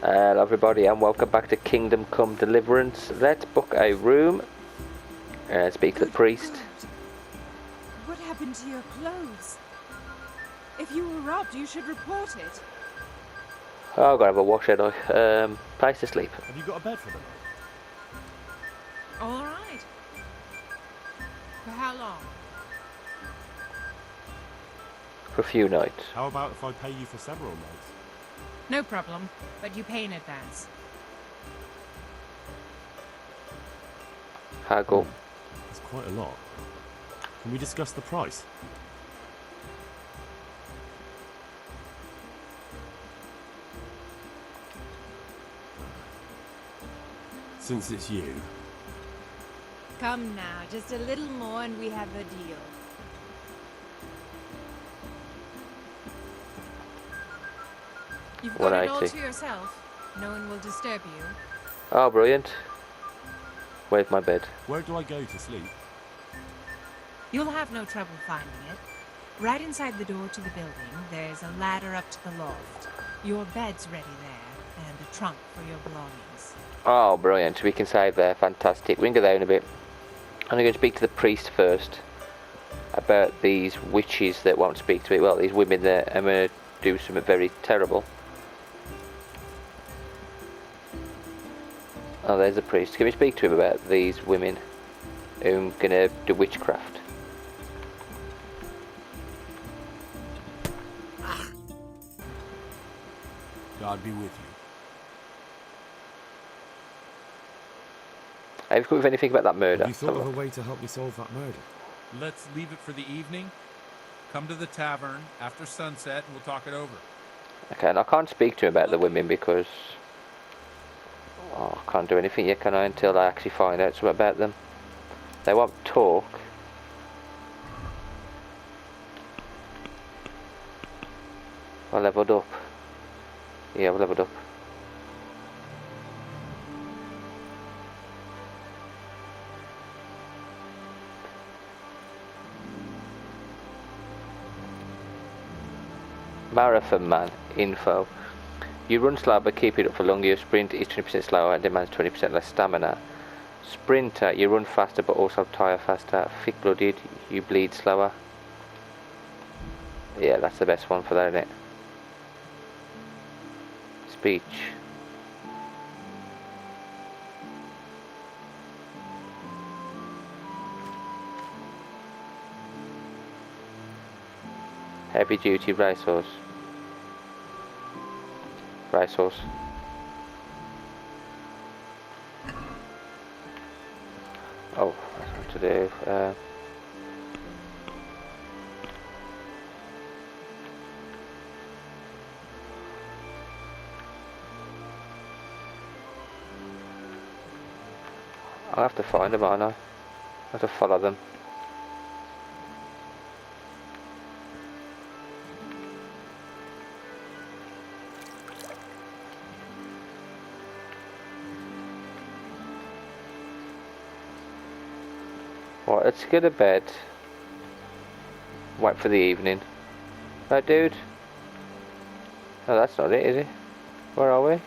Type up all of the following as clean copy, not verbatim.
Hello everybody and welcome back to Kingdom Come Deliverance. Let's book a room and speak to the priest. God. What happened to your clothes? If you were robbed, you should report it. Oh, I've got to have a wash, ain't I? Place to sleep. Have you got a bed for the night? All right. For how long? For a few nights. How about if I pay you for several nights? No problem, but you pay in advance. Haggle. It's quite a lot. Can we discuss the price? Since it's you. Come now, just a little more and we have a deal. You've got it all 180. to yourself. No one will disturb you. Oh, brilliant. Where's my bed? Where do I go to sleep? You'll have no trouble finding it. Right inside the door to the building, there's a ladder up to the loft. Your bed's ready there, and a trunk for your belongings. Oh, brilliant. We can save there. Fantastic. We can go there in a bit. I'm going to speak to the priest first about these witches that won't speak to me. Well, these women that are going to do something very terrible. Oh, there's a priest. Can we speak to him about these women who are going to do witchcraft? God be with you. Have you come with anything about that murder? Have you thought of a way to help me solve that murder? Let's leave it for the evening. Come to the tavern after sunset and we'll talk it over. Okay, and I can't speak to him about the women because I can't do anything yet, can I, until I actually find out something about them. They won't talk. I leveled up. Yeah, I've leveled up. Marathon man info. You run slow but keep it up for longer. Your sprint is 20% slower and demands 20% less stamina. Sprinter, you run faster but also tire faster. Thick blooded, you bleed slower. Yeah, that's the best one for that, isn't it? Speech. Heavy duty racehorse. Racehorse. Oh, that's what to do. I'll have to find them, aren't I? I'll have to follow them. Right, let's go to bed. Wait for the evening. Right, dude? No, that's not it, is it? Where are we?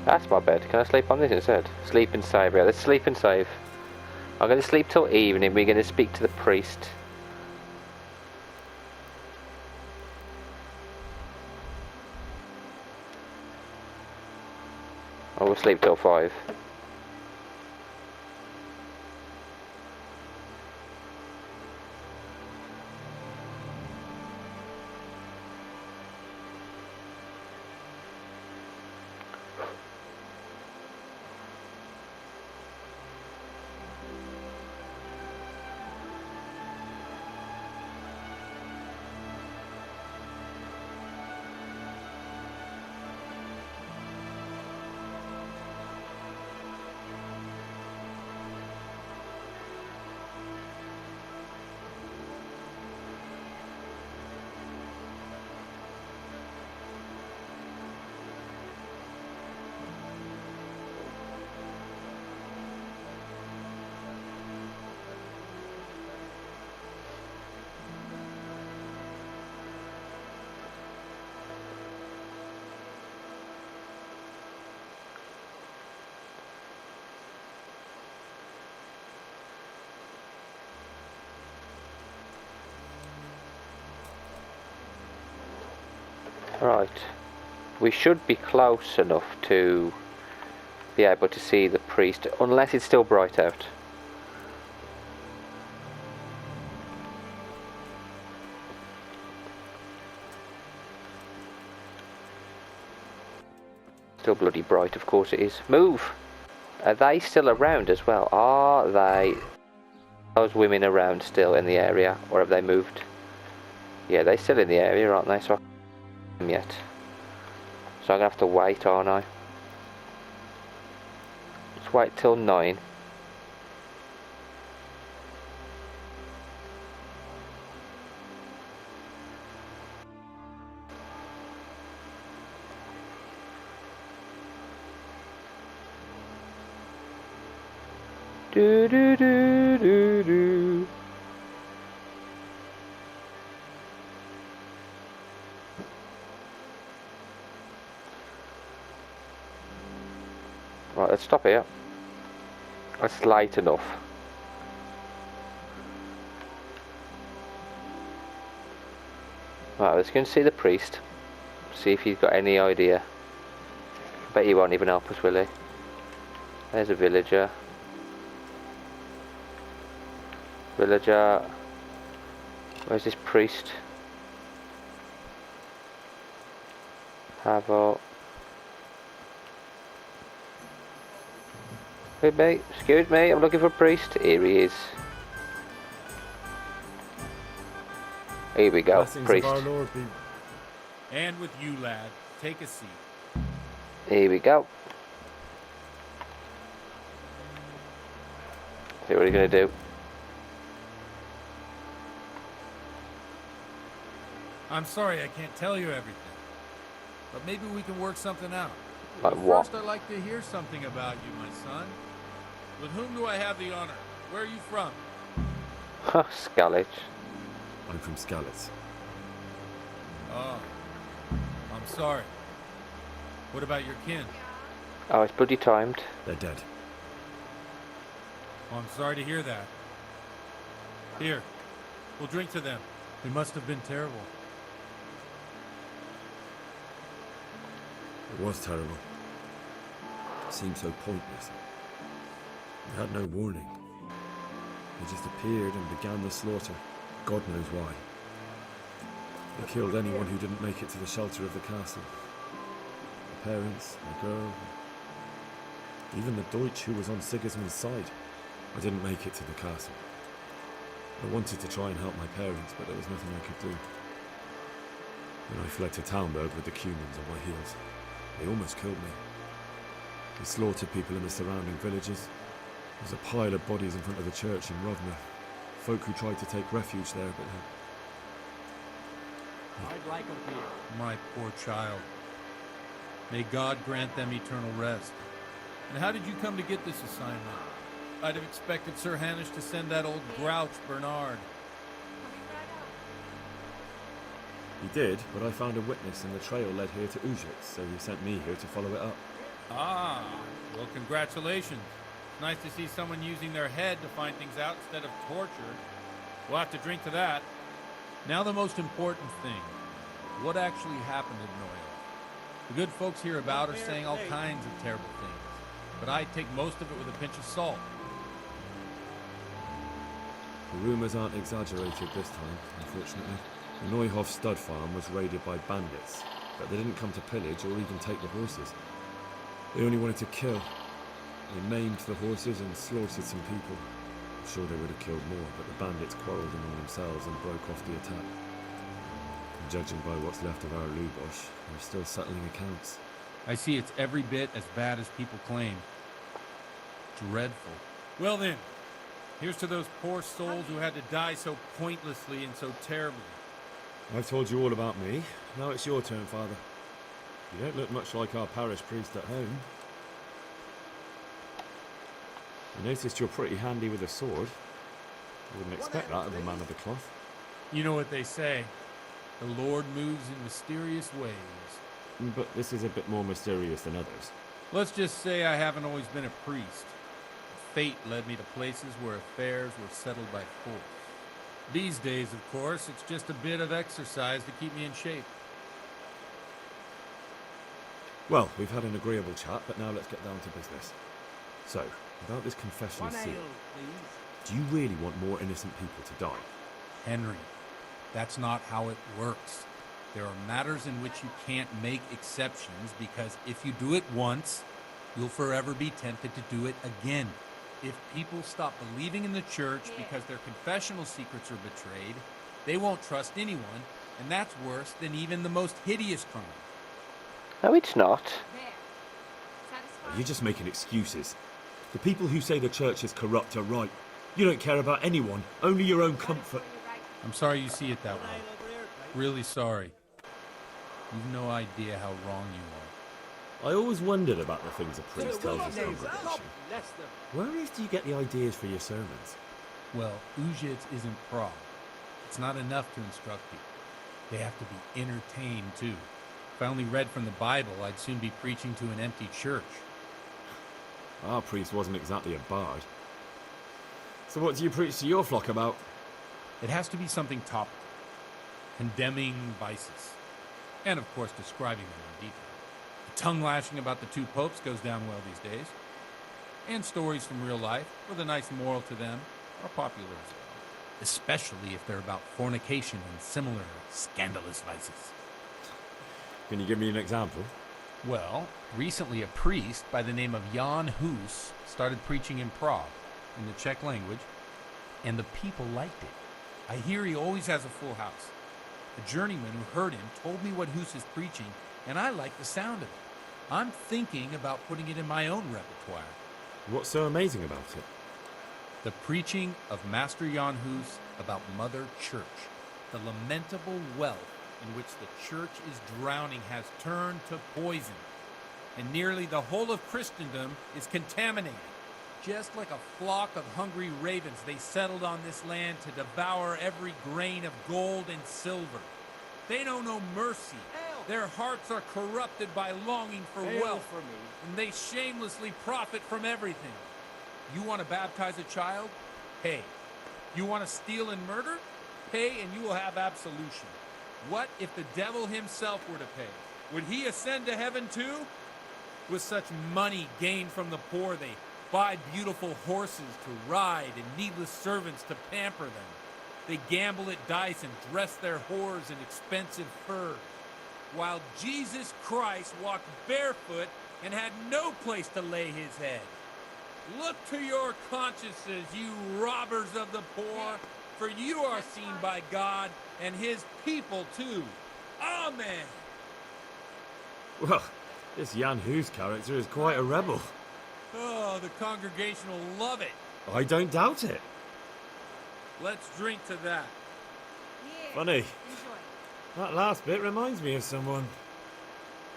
That's my bed. Can I sleep on this instead? Sleep and save. Yeah, let's sleep and save. I'm going to sleep till evening. We're going to speak to the priest. I will sleep till 5. Right. We should be close enough to be able to see the priest, unless it's still bright out. Still bloody bright, of course it is. Move! Are they still around as well? Are they... those women around still in the area, or have they moved? Yeah, they're still in the area, aren't they? So I can't see them yet. So I'm going to have to wait, aren't I? Let's wait till 9. Do do do do do. Right, let's stop here. That's light enough. Right, let's go and see the priest. See if he's got any idea. I bet he won't even help us, will he? There's a villager. Villager. Where's this priest? Havo. Hey mate, excuse me, I'm looking for a priest. Here he is. Here we go, Blessings priest. of our Lord be... And with you, lad. Take a seat. Here we go. See what he's gonna do. I'm sorry I can't tell you everything. But maybe we can work something out. Like But what? first, I'd like to hear something about you, my son. With whom do I have the honor? Where are you from? Scalich. I'm from Skalitz. Oh, I'm sorry. What about your kin? Oh, it's bloody timed. They're dead. Oh, I'm sorry to hear that. Here, we'll drink to them. They must have been terrible. It was terrible. It seemed so pointless. We had no warning. They just appeared and began the slaughter. God knows why. They killed anyone who didn't make it to the shelter of the castle. The parents, the girl, even the Deutsch who was on Sigismund's side. I didn't make it to the castle. I wanted to try and help my parents, but there was nothing I could do. Then I fled to Talmberg with the Cumans on my heels. They almost killed me. They slaughtered people in the surrounding villages. There's a pile of bodies in front of the church in Rovna. Folk who tried to take refuge there, but I'd like them here. My poor child. May God grant them eternal rest. And how did you come to get this assignment? I'd have expected Sir Hanish to send that old grouch, Bernard. he did, but I found a witness and the trail led here to Ujits, so he sent me here to follow it up. Ah, well, congratulations. It's nice to see someone using their head to find things out instead of torture. We'll have to drink to that. Now the most important thing. What actually happened in Noyle? The good folks hereabout are saying all kinds of terrible things, but I take most of it with a pinch of salt. The rumours aren't exaggerated this time, unfortunately. The Neuhof stud farm was raided by bandits, but they didn't come to pillage or even take the horses. They only wanted to kill. They maimed the horses and slaughtered some people. I'm sure they would have killed more, but the bandits quarrelled among themselves and broke off the attack. And judging by what's left of our Lubosh, they're still settling accounts. I see it's every bit as bad as people claim. Dreadful. Well then, here's to those poor souls who had to die so pointlessly and so terribly. I've told you all about me. Now it's your turn, Father. You don't look much like our parish priest at home. I noticed you're pretty handy with a sword. I wouldn't expect that of a man of the cloth. You know what they say. The Lord moves in mysterious ways. But this is a bit more mysterious than others. Let's just say I haven't always been a priest. Fate led me to places where affairs were settled by force. These days, of course, it's just a bit of exercise to keep me in shape. Well, we've had an agreeable chat, but now let's get down to business. So, about this confessional seal, do you really want more innocent people to die? Henry, that's not how it works. There are matters in which you can't make exceptions because if you do it once, you'll forever be tempted to do it again. If people stop believing in the church because their confessional secrets are betrayed, they won't trust anyone, and that's worse than even the most hideous crime. No, it's not. You're just making excuses. The people who say the church is corrupt are right. You don't care about anyone, only your own comfort. I'm sorry you see it that way. Really sorry. You've no idea how wrong you I always wondered about the things a priest tells his congregation. Where on earth do you get the ideas for your sermons? are. Well, Ujits isn't Prague. It's not enough to instruct people. They have to be entertained, too. If I only read from the Bible, I'd soon be preaching to an empty church. Our priest wasn't exactly a bard. So what do you preach to your flock about? It has to be something topical, condemning vices, and of course describing them in detail. The tongue lashing about the two popes goes down well these days, and stories from real life with a nice moral to them are popular as well, especially if they're about fornication and similar scandalous vices. Can you give me an example? Well, recently a priest by the name of Jan Hus started preaching in Prague, in the Czech language, and the people liked it. I hear he always has a full house. A journeyman who heard him told me what Hus is preaching, and I like the sound of it. I'm thinking about putting it in my own repertoire. What's so amazing about it? The preaching of Master Jan Hus about Mother Church, the lamentable wealth in which the church is drowning has turned to poison, and nearly the whole of Christendom is contaminated. Just like a flock of hungry ravens, they settled on this land to devour every grain of gold and silver. They know no mercy. Their hearts are corrupted by longing for wealth, and they shamelessly profit from everything. You want to baptize a child? Pay. You want to steal and murder? Pay, and you will have absolution. What if the devil himself were to pay? Would he ascend to heaven too? With such money gained from the poor, they buy beautiful horses to ride and needless servants to pamper them. They gamble at dice and dress their whores in expensive furs, while Jesus Christ walked barefoot and had no place to lay his head. Look to your consciences, you robbers of the poor, for you are seen by God and his people too. Amen. Well, this Jan Hus character is quite a rebel. Oh, the congregation will love it. I don't doubt it. Let's drink to that. Funny. That last bit reminds me of someone.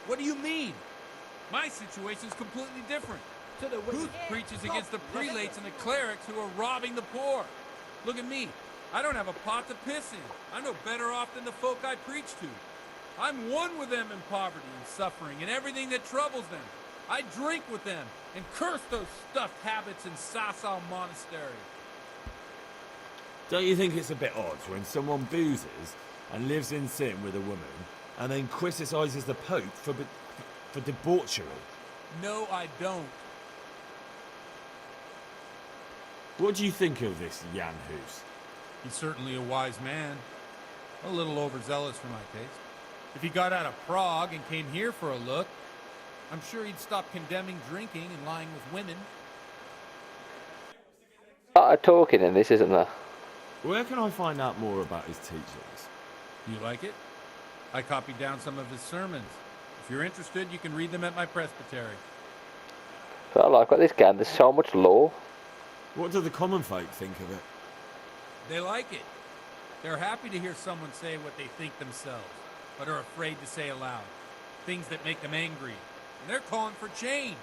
What do you mean? My situation's completely different. Who preaches against the prelates and the clerics who are robbing the poor? Look at me. I don't have a pot to piss in. I'm no better off than the folk I preach to. I'm one with them in poverty and suffering and everything that troubles them. I drink with them and curse those stuffed habits in Sasau Monastery. Don't you think it's a bit odd when someone boozes and lives in sin with a woman and then criticises the Pope for debauchery? No, I don't. What do you think of this Jan Hus? He's certainly a wise man. A little overzealous for my taste. If he got out of Prague and came here for a look, I'm sure he'd stop condemning drinking and lying with women. A lot of talking in this, isn't there? Where can I find out more about his teachings? You like it? I copied down some of his sermons. If you're interested, you can read them at my presbytery. But I like what this game, there's so much law. What do the common folk think of it? They like it. They're happy to hear someone say what they think themselves, but are afraid to say aloud. Things that make them angry. And they're calling for change.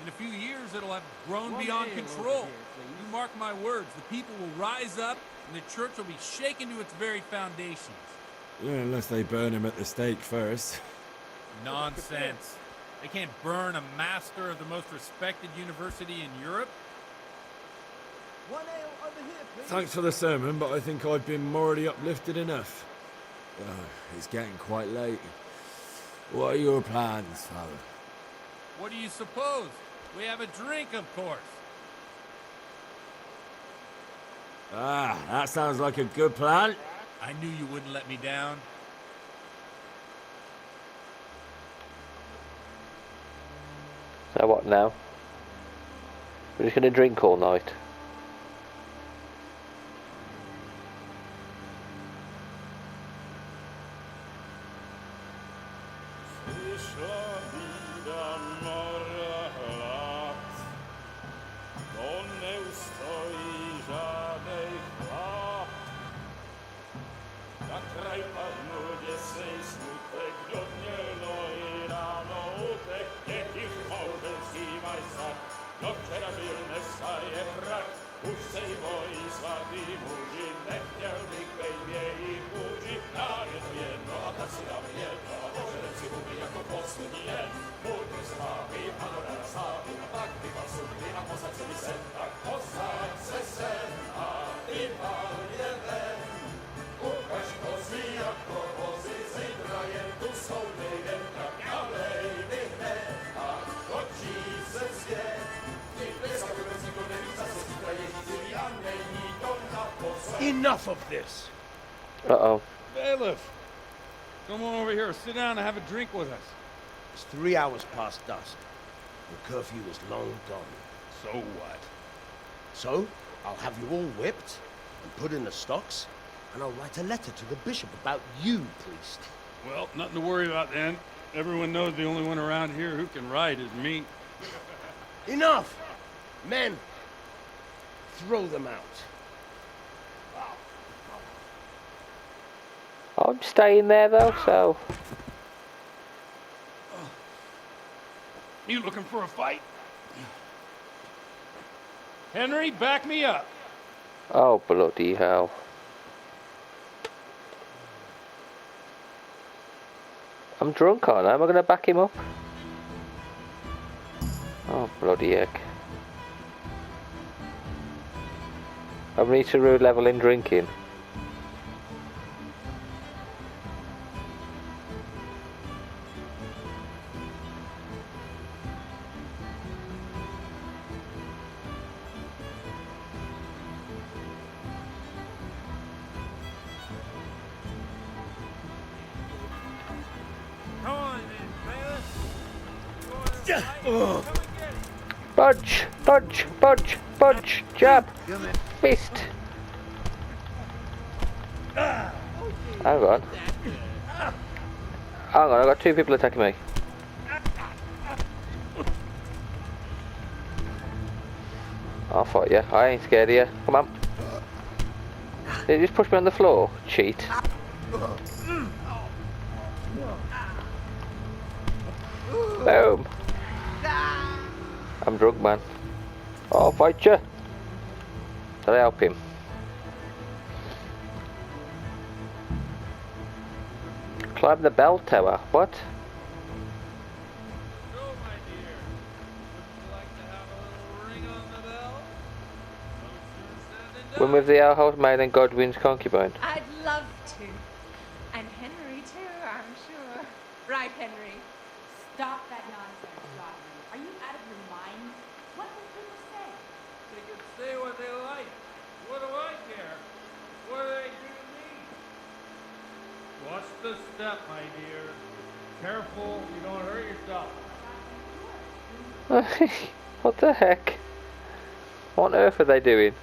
In a few years, it'll have grown beyond control. You mark my words, the people will rise up, and the church will be shaken to its very foundations. Yeah, unless they burn him at the stake first. Nonsense. They can't burn a master of the most respected university in Europe. Thanks for the sermon, but I think I've been morally uplifted enough. It's getting quite late. What are your plans, Father? What do you suppose? We have a drink, of course. Ah, that sounds like a good plan. I knew you wouldn't let me down. So what now? We're just going to drink all night. Enough of this! Uh-oh. Bailiff! Come on over here, sit down and have a drink with us. It's 3 hours past dusk. The curfew is long gone. So what? So, I'll have you all whipped and put in the stocks, and I'll write a letter to the bishop about you, priest. Well, nothing to worry about then. Everyone knows the only one around here who can ride is me. Enough! Men, throw them out. I'm staying there though, so... You looking for a fight? Henry, back me up. Oh, bloody hell. I'm drunk, aren't I? Am I going to back him up? Oh, bloody heck. I need to level in drinking. Come on, then, bailiff. Budge! Budge! Budge! Budge! Jab! Fist! Hang on. Hang on, I got 2 people attacking me. I'll fight you. I ain't scared of you. Come on. Did you just push me on the floor? Cheat. Boom. I'm drunk, man. I'll fight you. Shall I help him? Climb the bell tower. What? So, my dear, would you like to have a little ring on the bell? When with the outhouse maid and Godwin's concubine. I'd love to. And Henry, too, I'm sure. Right, Henry. Stop that nonsense, Godwin. Are you out of your mind? What will people say? They can say what they like. What do I care? What do they do to me? Watch the step, my dear. Careful, you don't hurt yourself. What the heck? What on earth are they doing?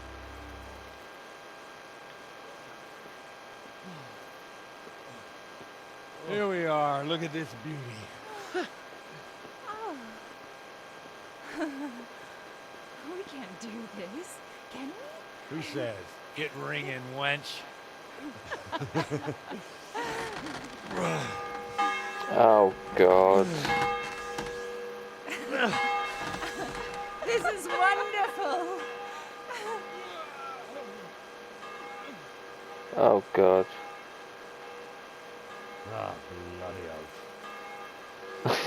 Here we are. Look at this beauty. We can't do this, can we? Who says? Get ringing, wench. Oh God. This is wonderful. Oh God. Ah, bloody oath.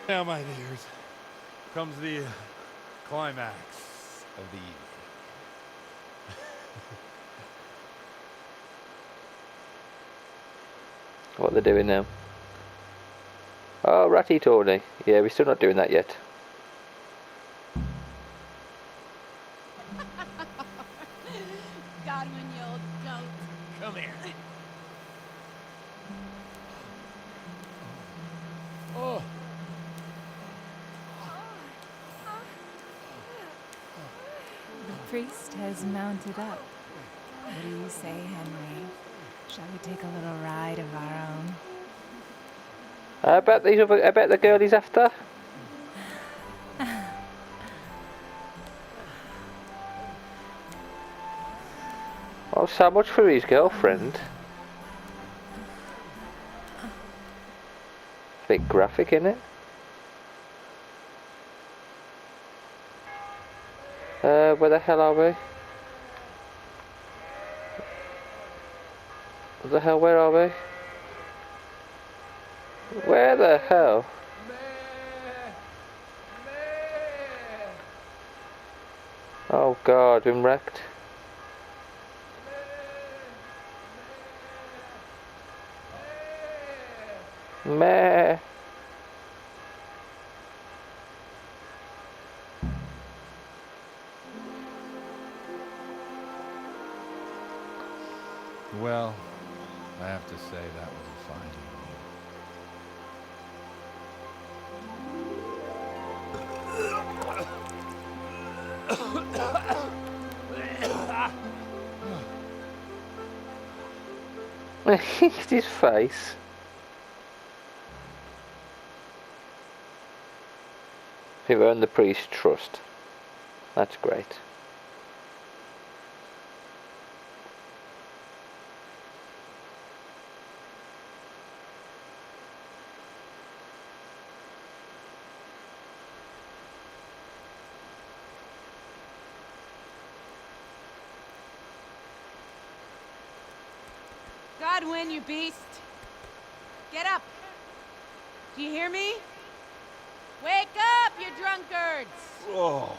Now, my dears, comes the climax of the evening. What they're doing now? Oh, Ratty Tony. Yeah, we're still not doing that yet. Godwin, you old goat. Come here. Oh, The priest has mounted up. What do you say, Henry? Shall we take a little ride of our own? I bet the girl he's after. Oh, so much for his girlfriend. Bit graphic, innit? Where the hell are we? What the hell, where are we? Where the hell? Oh god, been wrecked. Meh. well, I have to say that was a fine evening. It's his face. You've earned the priest's trust. That's great. Godwin, you beast. Get up. Do you hear me? Wake up, you drunkards! Oh,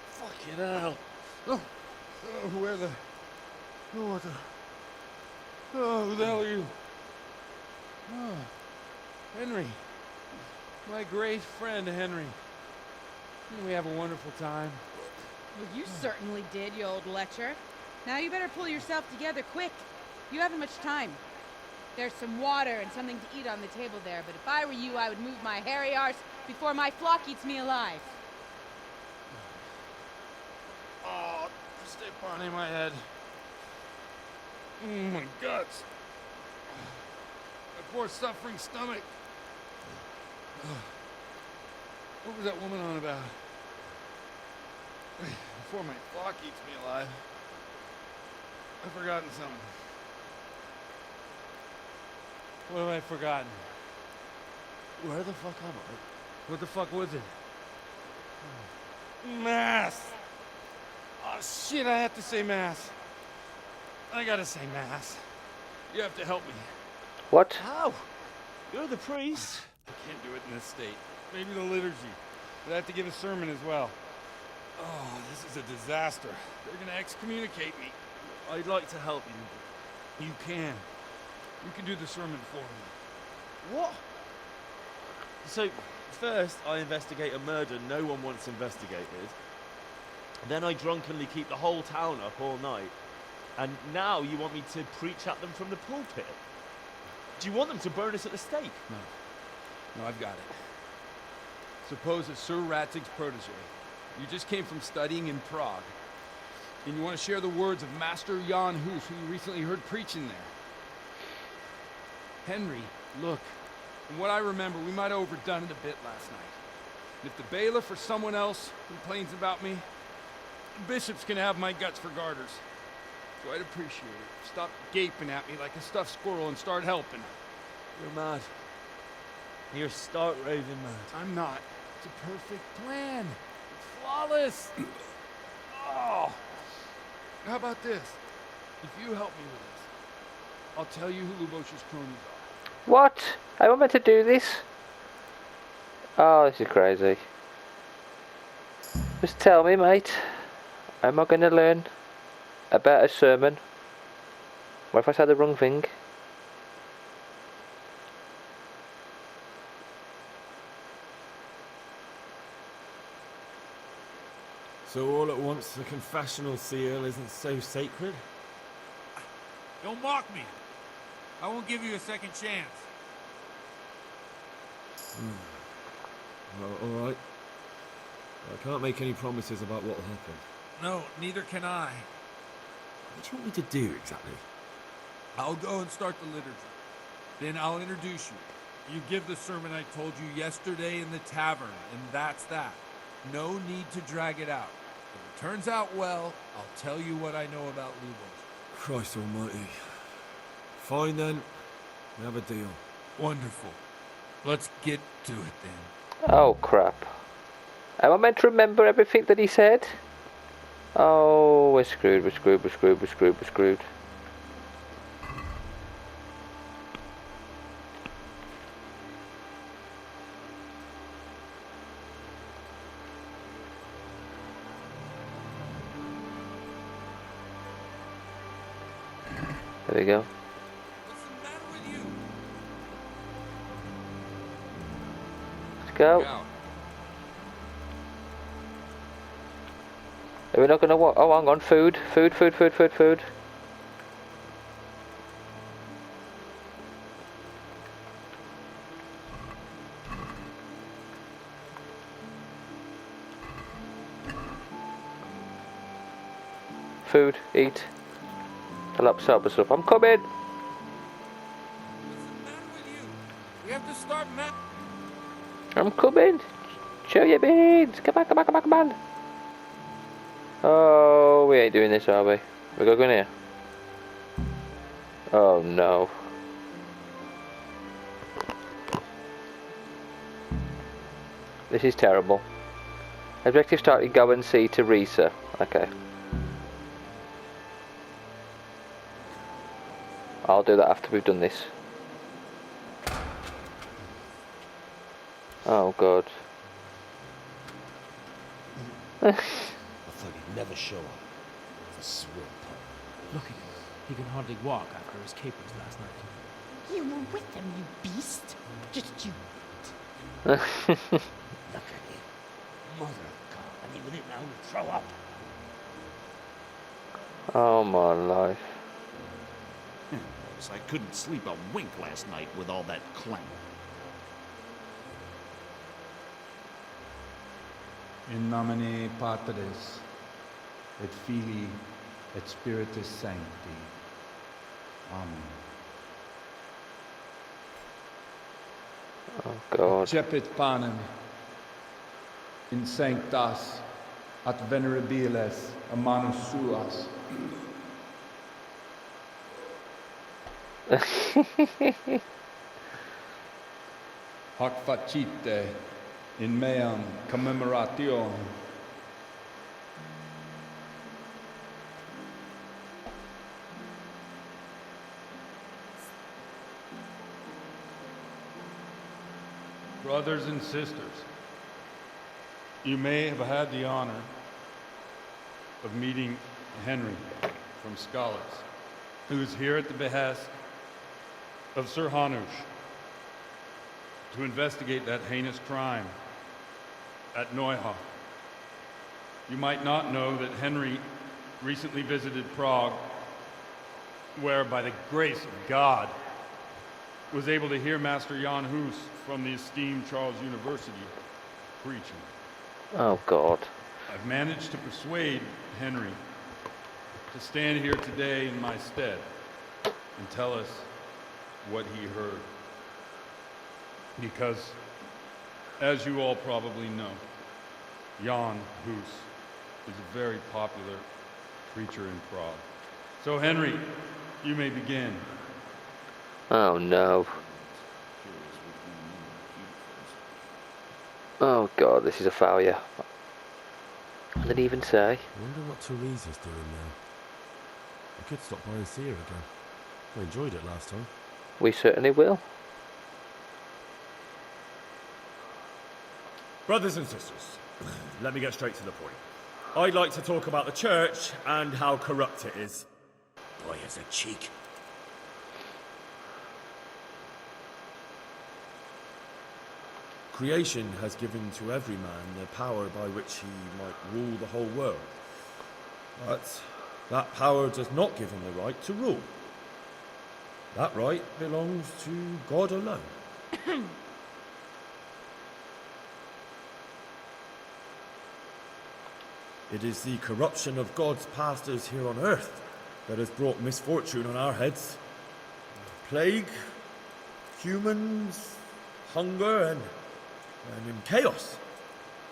fucking hell. Where the... Oh, what the... Oh, who the hell are you? Oh, Henry. My great friend, Henry. Didn't we have a wonderful time? Well, you certainly did, you old lecher. Now you better pull yourself together quick. You haven't much time. There's some water and something to eat on the table there, but if I were you, I would move my hairy arse before my flock eats me alive. Oh, stay on my head. Oh, my guts. My poor suffering stomach. What was that woman on about? Before my flock eats me alive. I've forgotten something. What have I forgotten? Where the fuck am I? What the fuck was it? Mass! Oh shit, I have to say mass. I gotta say mass. You have to help me. What? How? You're the priest. I can't do it in this state. Maybe the liturgy. But I have to give a sermon as well. Oh, this is a disaster. They're gonna excommunicate me. I'd like to help you. You can. You can do the sermon for me. What? So, first I investigate a murder no one wants investigated. Then I drunkenly keep the whole town up all night. And now you want me to preach at them from the pulpit? Do you want them to burn us at the stake? No, I've got it. Suppose that Sir Ratzig's protege. You just came from studying in Prague. And you want to share the words of Master Jan Hus, who you recently heard preaching there. Henry, look. From what I remember, we might have overdone it a bit last night. And if the bailiff or someone else complains about me, the bishops can have my guts for garters. So I'd appreciate it. Stop gaping at me like a stuffed squirrel and start helping. You're mad. You're stark raving mad. I'm not. It's a perfect plan. It's flawless. Oh. How about this? If you help me with this, I'll tell you who Lubosha's cronies are. What? Am I meant to do this? Oh, this is crazy. Just tell me, mate. Am I going to learn about a sermon? What if I say the wrong thing? So all at once the confessional seal isn't so sacred? Don't mock me. I won't give you a second chance. Well, all right. I can't make any promises about what'll happen. No, neither can I. What do you want me to do exactly? I'll go and start the liturgy. Then I'll introduce you. You give the sermon I told you yesterday in the tavern, and that's that. No need to drag it out. If it turns out well, I'll tell you what I know about Lubos. Christ almighty. Fine then. We have a deal. Wonderful. Let's get to it then. Oh crap. Am I meant to remember everything that he said? Oh, we're screwed, we're screwed, we're screwed, we're screwed, we're screwed. There we go. What's the matter with you? Let's go. Look out. Are we not gonna what? Oh, hang on, food, food, food, food, food, food. Food, eat. I'll absorb stuff. I'm coming. What's the matter with you? We have to start I'm coming. Show your beans. Come on, come on, come on, come on. Oh, we ain't doing this, are we? We gotta go in here. Oh no. This is terrible. Objective started. Go and see Teresa. Okay. I'll do that after we've done this. Oh god. I thought he'd never show up. The swell pup. Look at him. He can hardly walk after his capers last night. You were with them, you beast. Just you wait. Look at him. Mother of God, and he went in now to throw up. Oh my life. I couldn't sleep a wink last night with all that clang. In nomine Patris, et Filii, et Spiritus Sancti. Amen. Oh god. Cepit panem in sanctas at venerabiles a manus suas. Hoc facite in meam commemoration. Brothers and sisters, you may have had the honor of meeting Henry from Scholars, who is here at the behest of Sir Hanush to investigate that heinous crime at Neuhof. You might not know that Henry recently visited Prague, where by the grace of God was able to hear Master Jan Hus from the esteemed Charles University preaching. Oh god. I've managed to persuade Henry to stand here today in my stead and tell us what he heard. Because, as you all probably know, Jan Hus is a very popular preacher in Prague. So Henry, you may begin. Oh no. Oh god, this is a failure. What did he even say? I wonder what Teresa's doing now. I could stop by and see her again. I enjoyed it last time. We certainly will. Brothers and sisters, let me get straight to the point. I'd like to talk about the church and how corrupt it is. Boy has a cheek. Creation has given to every man the power by which he might rule the whole world. But that power does not give him the right to rule. That right belongs to God alone. It is the corruption of God's pastors here on earth that has brought misfortune on our heads. Plague, humans, hunger, and chaos.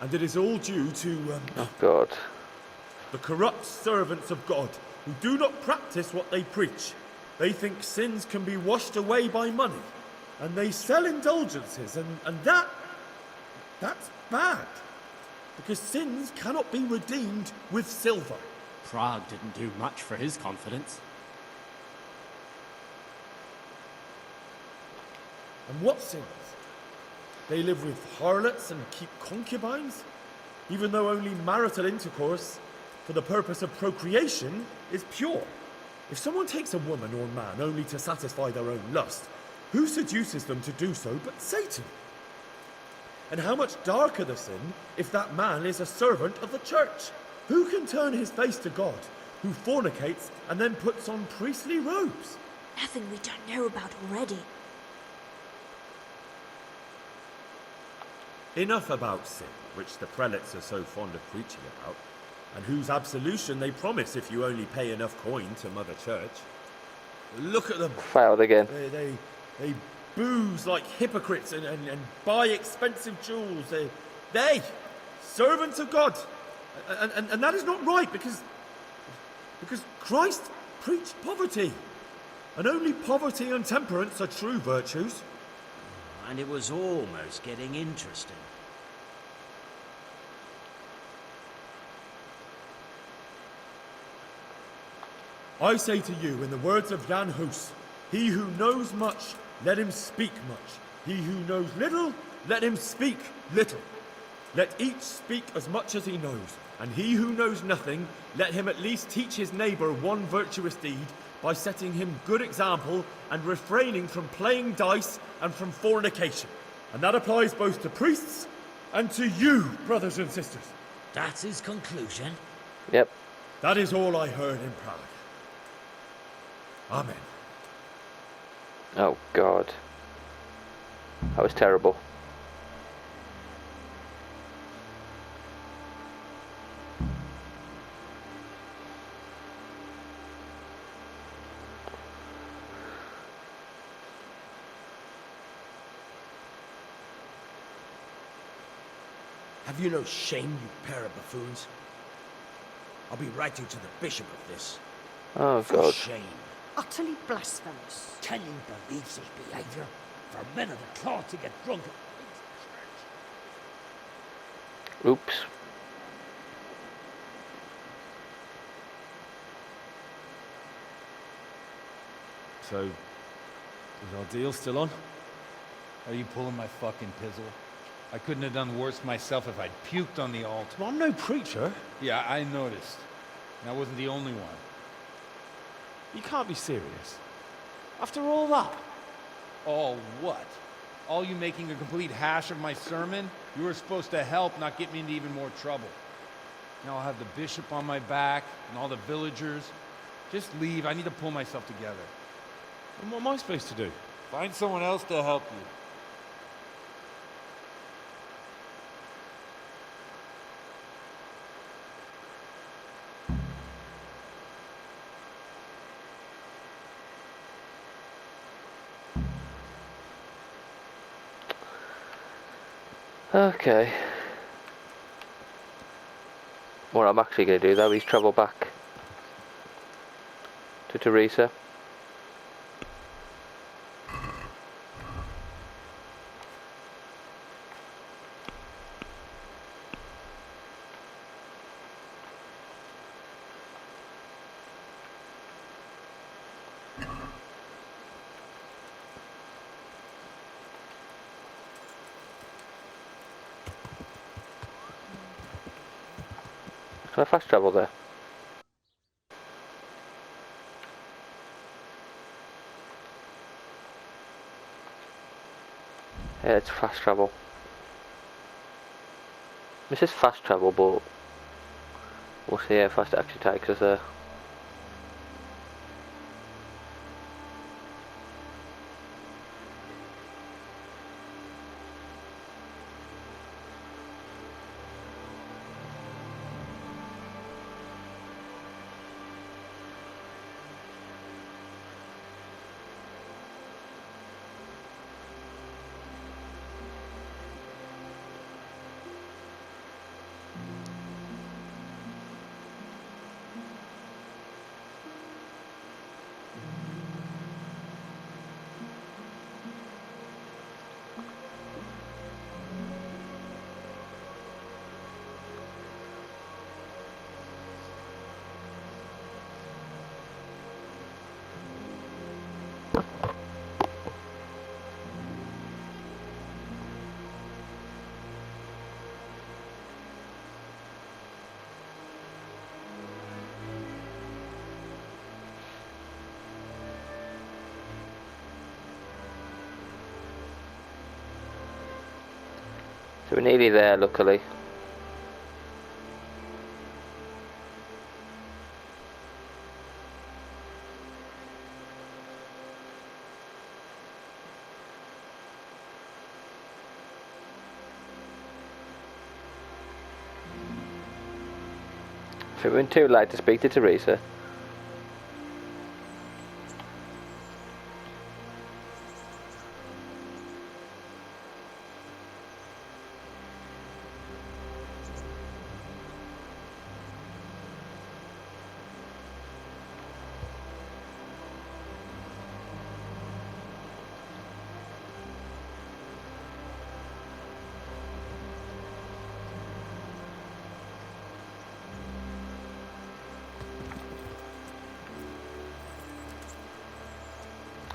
And it is all due to Oh God. the corrupt servants of God who do not practice what they preach. They think sins can be washed away by money, and they sell indulgences, and that's bad. Because sins cannot be redeemed with silver. Prague didn't do much for his confidence. And what sins? They live with harlots and keep concubines, even though only marital intercourse for the purpose of procreation is pure. If someone takes a woman or man only to satisfy their own lust, who seduces them to do so but Satan? And how much darker the sin if that man is a servant of the church? Who can turn his face to God, who fornicates and then puts on priestly robes? Nothing we don't know about already. Enough about sin, which the prelates are so fond of preaching about, and whose absolution they promise if you only pay enough coin to Mother Church. Look at them. Failed again. They booze like hypocrites and buy expensive jewels. They servants of God. And that is not right because Christ preached poverty. And only poverty and temperance are true virtues. And it was almost getting interesting. I say to you, in the words of Jan Hus, he who knows much, let him speak much. He who knows little, let him speak little. Let each speak as much as he knows, and he who knows nothing, let him at least teach his neighbour one virtuous deed by setting him good example and refraining from playing dice and from fornication. And that applies both to priests and to you, brothers and sisters. That's his conclusion? Yep. That is all I heard in Prague. Amen. Oh God. That was terrible. Have you no shame, you pair of buffoons? I'll be writing to the bishop of this. Oh For God. shame. Utterly blasphemous. Can you believe such behavior? For men of the cloth to get drunk at Oops. So, is our deal still on? Are you pulling my fucking pizzle? I couldn't have done worse myself if I'd puked on the altar. Well, I'm no preacher. Yeah, I noticed. And I wasn't the only one. You can't be serious. After all that? All what? All you making a complete hash of my sermon? You were supposed to help, not get me into even more trouble. Now I'll have the bishop on my back and all the villagers. Just leave. I need to pull myself together. And what am I supposed to do? Find someone else to help you. Okay. What I'm actually going to do though is travel back to Teresa. Can I fast travel there? Yeah, it's fast travel. This is fast travel, but we'll see how fast it actually takes us there. So we're nearly there, luckily. I think we're too late to speak to Teresa.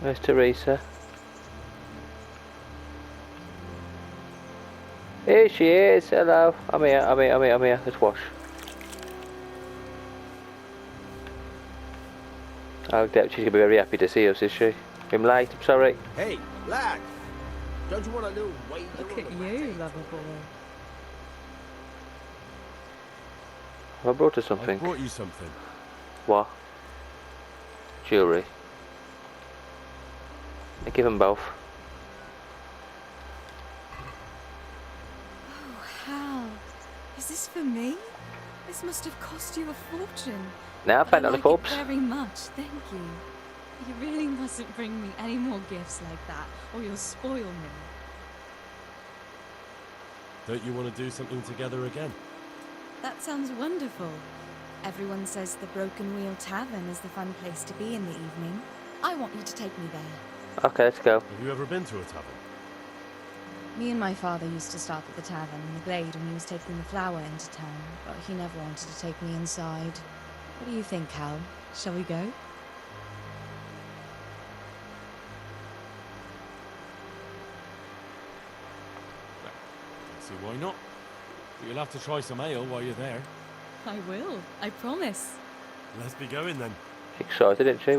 Where's Teresa? Here she is. Hello. I'm here. Let's wash. I doubt she's gonna be very happy to see us, is she? I'm late. I'm sorry. Hey, lad! Don't you want a little wager? Look at you, lover boy. I brought her something. I brought you something. What? Jewellery. I give them both. Oh, Hal. Is this for me? This must have cost you a fortune. Now I found out the pubs. Very much, thank you. You really mustn't bring me any more gifts like that, or you'll spoil me. Don't you want to do something together again? That sounds wonderful. Everyone says the Broken Wheel Tavern is the fun place to be in the evening. I want you to take me there. Okay, let's go. Have you ever been to a tavern? Me and my father used to stop at the tavern in the Glade when he was taking the flour into town, but he never wanted to take me inside. What do you think, Hal? Shall we go? Don't see why not. But you'll have to try some ale while you're there. I will, I promise. Let's be going then. Excited, isn't she?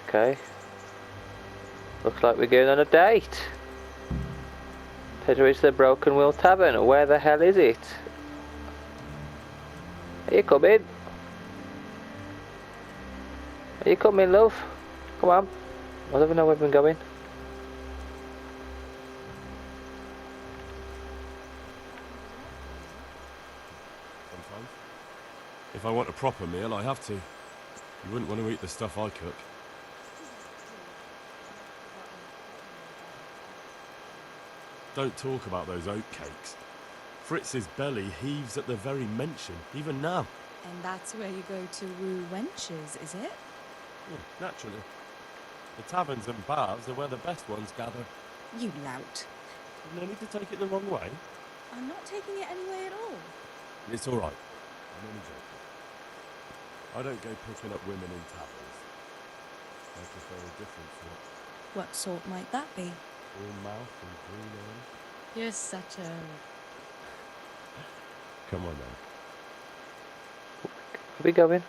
Okay. Looks like we're going on a date. It's the Broken Wheel Tavern. Where the hell is it? Are you coming? Are you coming, love? Come on. I don't even know where we've been going. Sometimes. If I want a proper meal, I have to. You wouldn't want to eat the stuff I cook. Don't talk about those oatcakes. Fritz's belly heaves at the very mention, even now. And that's where you go to woo wenches, is it? Naturally. The taverns and bars are where the best ones gather. You lout. No need to take it the wrong way. I'm not taking it any way at all. It's all right. I'm only joking. I don't go picking up women in taverns. I prefer a different sort. What sort might that be? All mouth and green eyes. You're such a... Come on now. Are we going?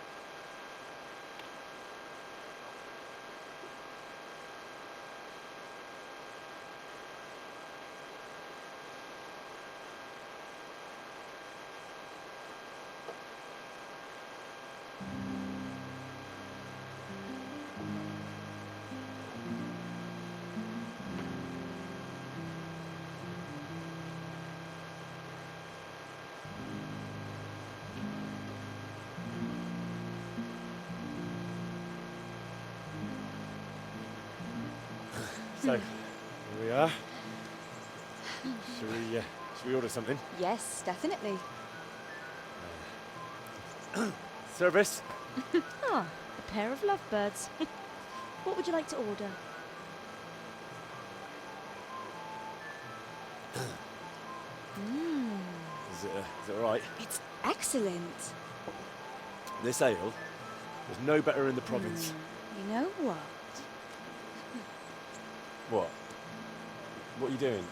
So, here we are. Should we order something? Yes, definitely. Service? Ah, a pair of lovebirds. What would you like to order? Is it all right? It's excellent. This ale, there's no better in the province. You know what? What? What are you doing?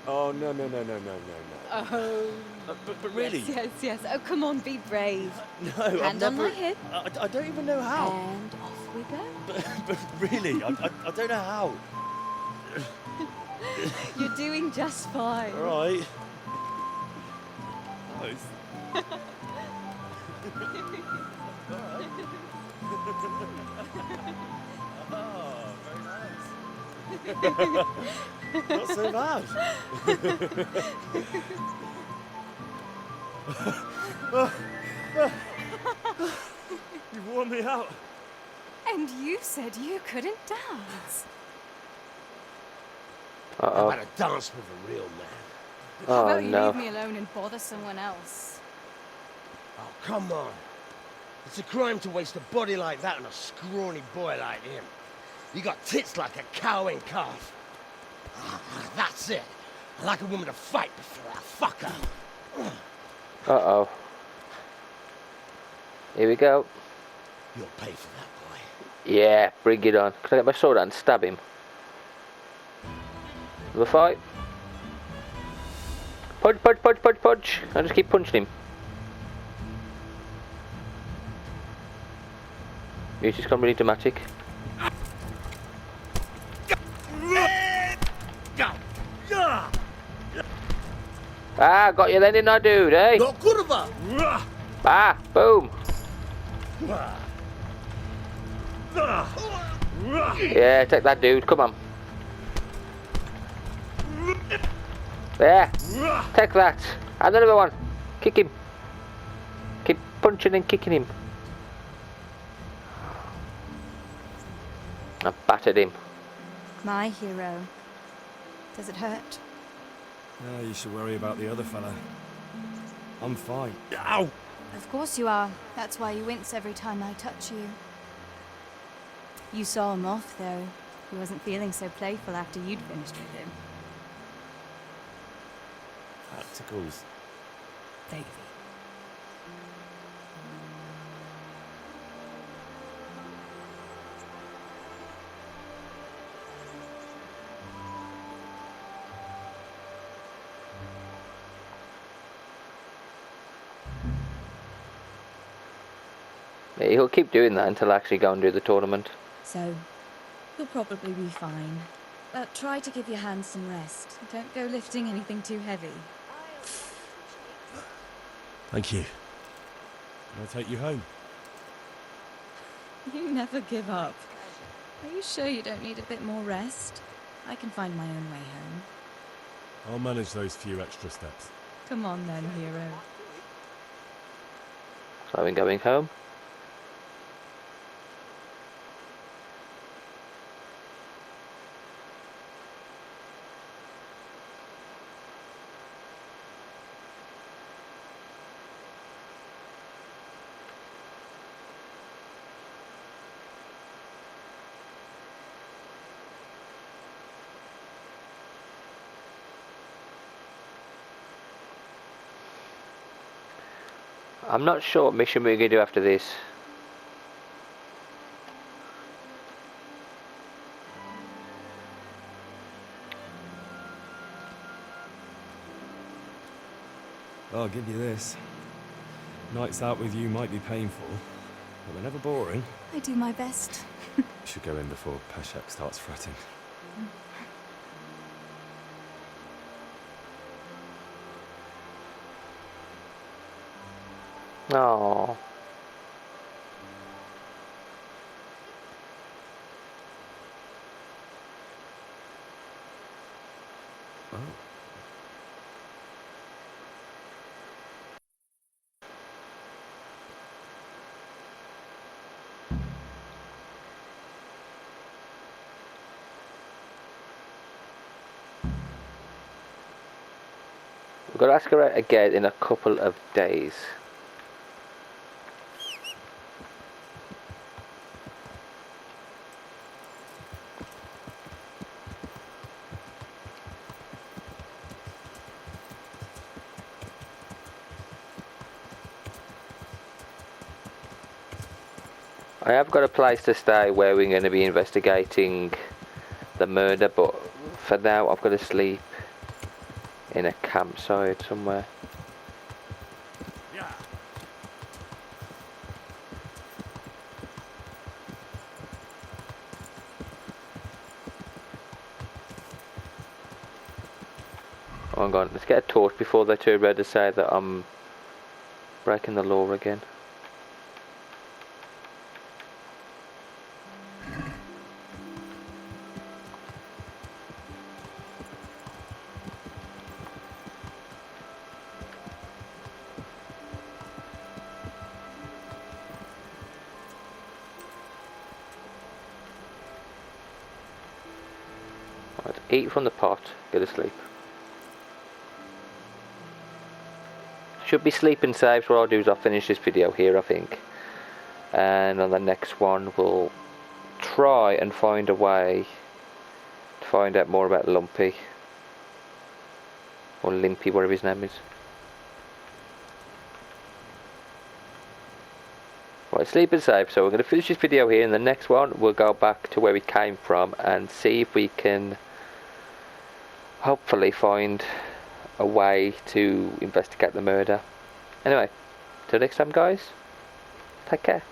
Oh, no. Oh. But really? Yes. Oh, come on, be brave. No, I've Hand on never... my hip. I don't even know how. And off we go. But really, I don't know how. You're doing just fine. All right. Nice. Oh, very nice. Not so bad. You've worn me out. And you said you couldn't dance. How Uh-oh. about a dance with a real man? How Oh, about you no. leave me alone and bother someone else? Oh, come on. It's a crime to waste a body like that on a scrawny boy like him. You got tits like a cow and calf. That's it. I like a woman to fight before I fuck her. Uh-oh. Here we go. You'll pay for that, boy. Yeah, bring it on. Can I get my sword out and stab him? Have a fight. Punch. I just keep punching him. Music's gone really dramatic. Ah, got you then, didn't I, dude, eh? No kurva! Ah, boom. Yeah, take that, dude. Come on. There. Take that. And another one. Kick him. Keep punching and kicking him. I battered him. My hero. Does it hurt? No, you should worry about the other fella. I'm fine. Ow! Of course you are. That's why you wince every time I touch you. You saw him off, though. He wasn't feeling so playful after you'd finished with him. That tickles. Davy. Yeah, he'll keep doing that until I actually go and do the tournament. So, you'll probably be fine. But try to give your hands some rest. Don't go lifting anything too heavy. Thank you. Can I take you home? You never give up. Are you sure you don't need a bit more rest? I can find my own way home. I'll manage those few extra steps. Come on then, hero. So I'm going home. I'm not sure what mission we're going to do after this. I'll give you this. Nights out with you might be painful, but they're never boring. I do my best. Should go in before Peshek starts fretting. Oh. We've got to ask her out again in a couple of days. I have got a place to stay where we're going to be investigating the murder, but for now I've got to sleep in a campsite somewhere. Yeah. Oh, hang on, let's get a torch before they turn around to say that I'm breaking the law again. Right, eat from the pot, go to sleep. Should be sleeping safe, so what I'll do is I'll finish this video here, I think. And on the next one we'll try and find a way to find out more about Lumpy. Or Limpy, whatever his name is. Right, sleeping safe, so we're going to finish this video here. In the next one we'll go back to where we came from and see if we can hopefully find a way to investigate the murder. Anyway, till next time guys, take care.